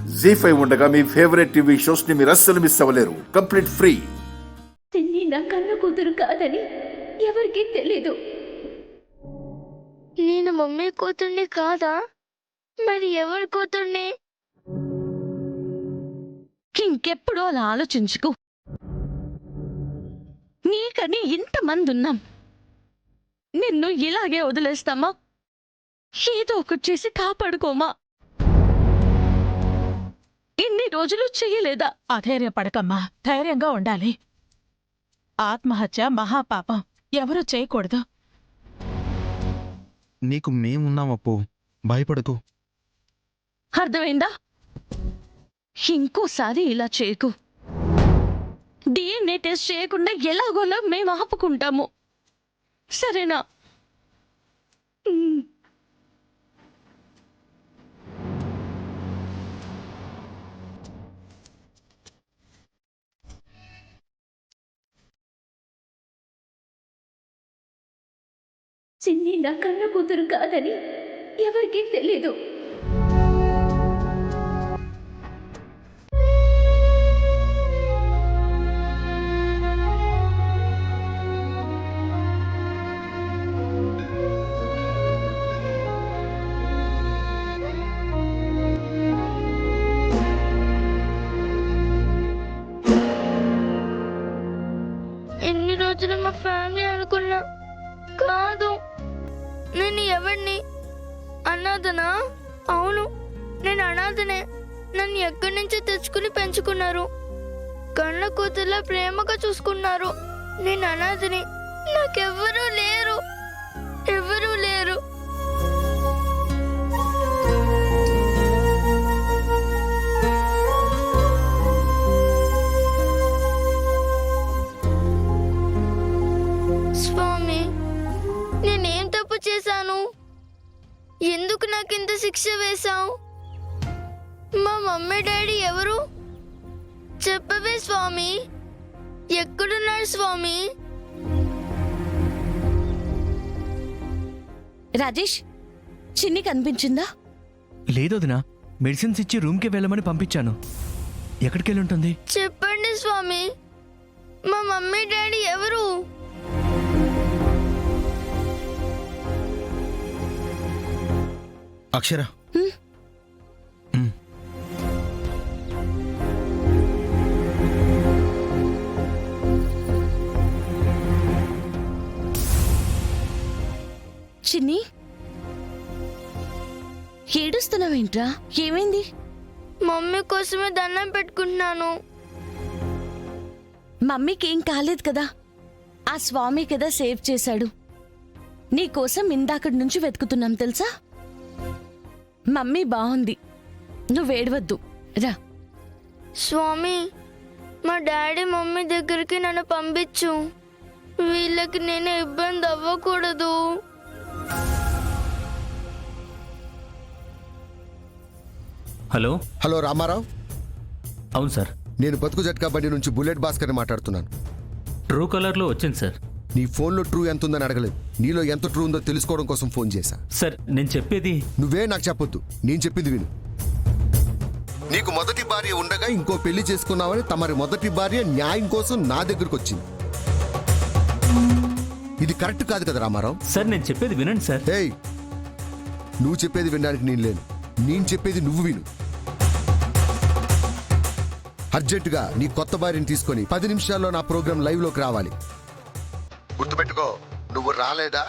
జీ5 ఉండగా మీ favourite TV shows ని మీరు అస్సలు మిస్ అవ్వలేరు. Complete free. చిన్ని నా కన్న కూతురు కాదని ఎవరికీ తెలీదు. నేను మమ్మీ కూతుర్ని కాదా? మరి ఎవరి కూతుర్ని? ఇంకెప్పుడు అలా ఆలోచించుకో. నీకని ఇంతమంది ఉన్నాం, నిన్ను ఇలాగే వదిలేస్తామా? ఏదో ఒకటి చేసి కాపాడుకోమా. ఇన్ని రోజులు చెయ్యలేదా? అధైర్యపడకమ్మా, ధైర్యంగా ఉండాలి. ఆత్మహత్య మహాపాపం, ఎవరూ చేయకూడదు. నీకు మేమున్నామప్పు, భయపడకు. అర్థమైందా? ఇంకోసారి ఇలా చేయకు. DNA టెస్ట్ చేయకుండా ఎలాగోలా మేము ఆపుకుంటాము, సరేనా? చిన్ని నా కన్న కూతురు కాదని ఎవరికీ తెలీదు. ఎన్ని రోజులు మా ఫ్యామిలీ అనుకున్నా, కాదు. నేను ఎవరిని? అనాథనా? అవును, నేను అనాథనే. నన్ను ఎక్కడి నుంచో తెచ్చుకుని పెంచుకున్నారు. కన్న కూతుర్లా ప్రేమగా చూసుకున్నారు. నేను అనాథని. నాకెవ్వరూ లేరు, ఎవరూ లేరు. స్వామి, నేనేం తప్పు చేశాను? ఎందుకు నాకింత శిక్ష వేశావు? మా మమ్మీ డాడీ ఎవరు? చెప్పవే స్వామి, ఎక్కడున్నారు స్వామి? రాజేష్, చిన్ని కనిపించిందా? లేదొదినా, మెడిసిన్స్ ఇచ్చి రూమ్కి వెళ్ళమని పంపించాను. ఎక్కడికెళ్ళి ఉంటుంది? చెప్పండి స్వామి, మా మమ్మీ డాడీ ఎవరు? అక్షర, చిన్ని, ఏడుస్తున్నావేంట్రా? ఏమైంది? మమ్మీ కోసమే దండం పెట్టుకుంటున్నాను. మమ్మీకేం కాలేదు కదా, ఆ స్వామి కదా సేవ్ చేశాడు. నీకోసం ఇందాకటి నుంచి వెతుకుతున్నాం తెలుసా. మమ్మీ బాగుంది, నువ్వేడవద్దు, రా. స్వామి, మా డాడీ మమ్మీ దగ్గరికి నన్ను పంపించు. వీళ్ళకి నేను ఇబ్బంది అవ్వకూడదు. హలో హలో రామారావు, అవును సార్. నేను బతుకు జట్కా బండి నుంచి బుల్లెట్ భాస్కర్ని మాట్లాడుతున్నాను. ట్రూ కలర్లో వచ్చింది సార్. నీ ఫోన్లో ట్రూ ఎంత ఉందని అడగలేదు, నీలో ఎంత ట్రూ ఉందో తెలుసుకోవడం కోసం ఫోన్ చేశా. సార్, నేను చెప్పేది నువ్వే నాకు చెప్పొద్దు, నేను చెప్పింది విను. నీకు మొదటి భార్య ఉండగా ఇంకో పెళ్లి చేసుకున్నావని తమరి మొదటి భార్య న్యాయం కోసం నా దగ్గరకు వచ్చింది. ఇది కరెక్ట్ కాదు కదా రామారావు. సార్, నేను చెప్పేది వినండి సార్. ఏయ్, నువ్వు చెప్పేది వినడానికి నేను లేను, నేను చెప్పేది నువ్వు విను. అర్జెంటుగా నీ కొత్త భార్యని తీసుకొని 10 నిమిషాల్లో నా ప్రోగ్రాం లైవ్లోకి రావాలి. గుర్తుపెట్టుకో, నువ్వు రాలేదా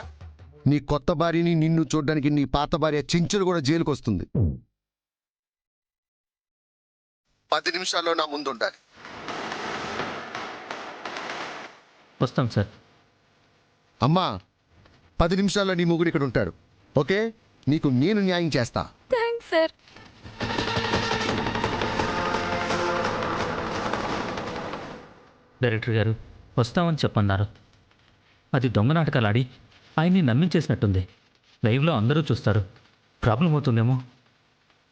నీ కొత్త భార్యని నిన్ను చూడడానికి నీ పాత భార్య చించులు కూడా జైలుకు వస్తుంది. 10 నిమిషాల్లో నా ముందు ఉండాలి. వస్తాం సార్. అమ్మా, 10 నిమిషాల్లో నీ మొగుడు ఇక్కడ ఉంటాడు. ఓకే, నీకు నేను న్యాయం చేస్తా. Thanks sir. డైరెక్టర్ గారు వస్తామని చెప్పన్నారు. అది దొంగ నాటకాలు ఆడి ఆయన్ని నమ్మించేసినట్టుంది. లైవ్లో అందరూ చూస్తారు, ప్రాబ్లం అవుతుందేమో.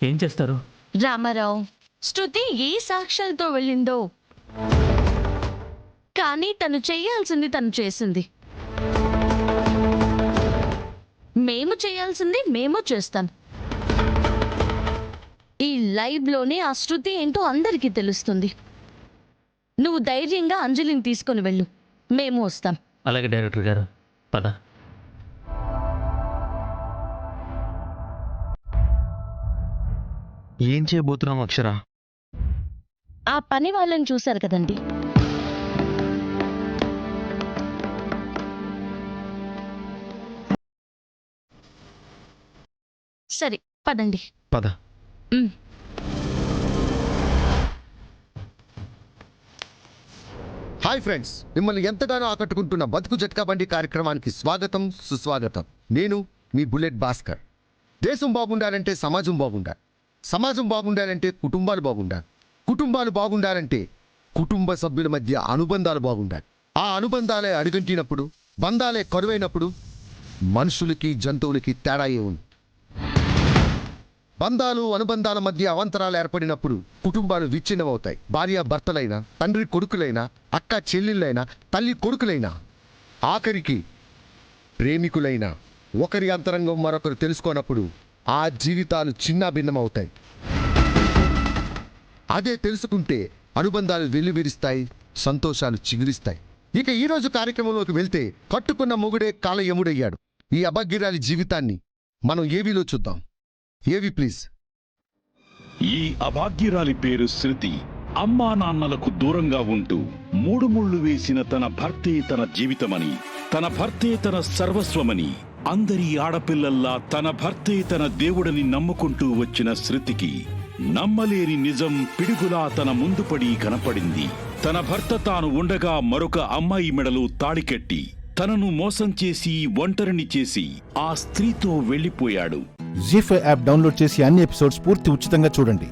ఏం చేస్తారు? రామారావు, శృతి ఏ సాక్ష్యాలతో వెళ్ళిందో, కానీ తను చేయాల్సింది తను చేసింది. మేము చేయాల్సింది మేము చేస్తాం. ఈ లైవ్లోనే ఆ శృతి ఏంటో అందరికీ తెలుస్తుంది. నువ్వు ధైర్యంగా అంజలిని తీసుకొని వెళ్ళు, మేము వస్తాం. అలాగే డైరెక్టర్ గారు, పద. ఏం చేయబోతున్నాం అక్షర? ఆ పని వాళ్ళని చూశారు కదండి, సరే పదండి. పద. ఉమ్. హాయ్ ఫ్రెండ్స్, మిమ్మల్ని ఎంతగానో ఆకట్టుకుంటున్న బతుకు జట్కా బండి కార్యక్రమానికి స్వాగతం, సుస్వాగతం. నేను మీ బుల్లెట్ భాస్కర్. దేశం బాగుండాలంటే సమాజం బాగుండాలి, సమాజం బాగుండాలంటే కుటుంబాలు బాగుండాలి, కుటుంబాలు బాగుండాలంటే కుటుంబ సభ్యుల మధ్య అనుబంధాలు బాగుండాలి. ఆ అనుబంధాలే అడుగంటినప్పుడు, బంధాలే కరువైనప్పుడు మనుషులకి జంతువులకి తేడా ఉంది. బంధాలు అనుబంధాల మధ్య అవంతరాలు ఏర్పడినప్పుడు కుటుంబాలు విచ్ఛిన్నమవుతాయి. భార్య భర్తలైనా, తండ్రి కొడుకులైనా, అక్క చెల్లెళ్ళైనా, తల్లి కొడుకులైనా, ఆఖరికి ప్రేమికులైనా ఒకరి అంతరంగం మరొకరు తెలుసుకోనప్పుడు ఆ జీవితాలు చిన్న భిన్నమవుతాయి. అదే తెలుసుకుంటే అనుబంధాలు వెల్లువిరుస్తాయి, సంతోషాలు చిగురిస్తాయి. ఇక ఈరోజు కార్యక్రమంలోకి వెళ్తే, కట్టుకున్న మొగుడే కాలయముడయ్యాడు. ఈ అభాగ్యురాలి జీవితాన్ని మనం ఏవీలో చూద్దాం. ఏవి ప్లీజ్. ఈ అభాగ్యురాలి పేరు శృతి. అమ్మా నాన్నలకు దూరంగా ఉంటూ 3 ముళ్ళు వేసిన తన భర్తే తన జీవితమని, తన భర్తే తన సర్వస్వమని, అందరి ఆడపిల్లల్లా తన భర్తే తన దేవుడని నమ్ముకుంటూ వచ్చిన శృతికి నమ్మలేని నిజం పిడుగులా తన ముందు పడి కనపడింది. తన భర్త తాను ఉండగా మరొక అమ్మాయి మెడలో తాళికెట్టి తనను మోసం చేసి ఒంటరిని చేసి ఆ స్త్రీతో వెళ్లిపోయాడు. జీ5 యాప్ డౌన్లోడ్ చేసి అన్ని ఎపిసోడ్స్ పూర్తి ఉచితంగా చూడండి.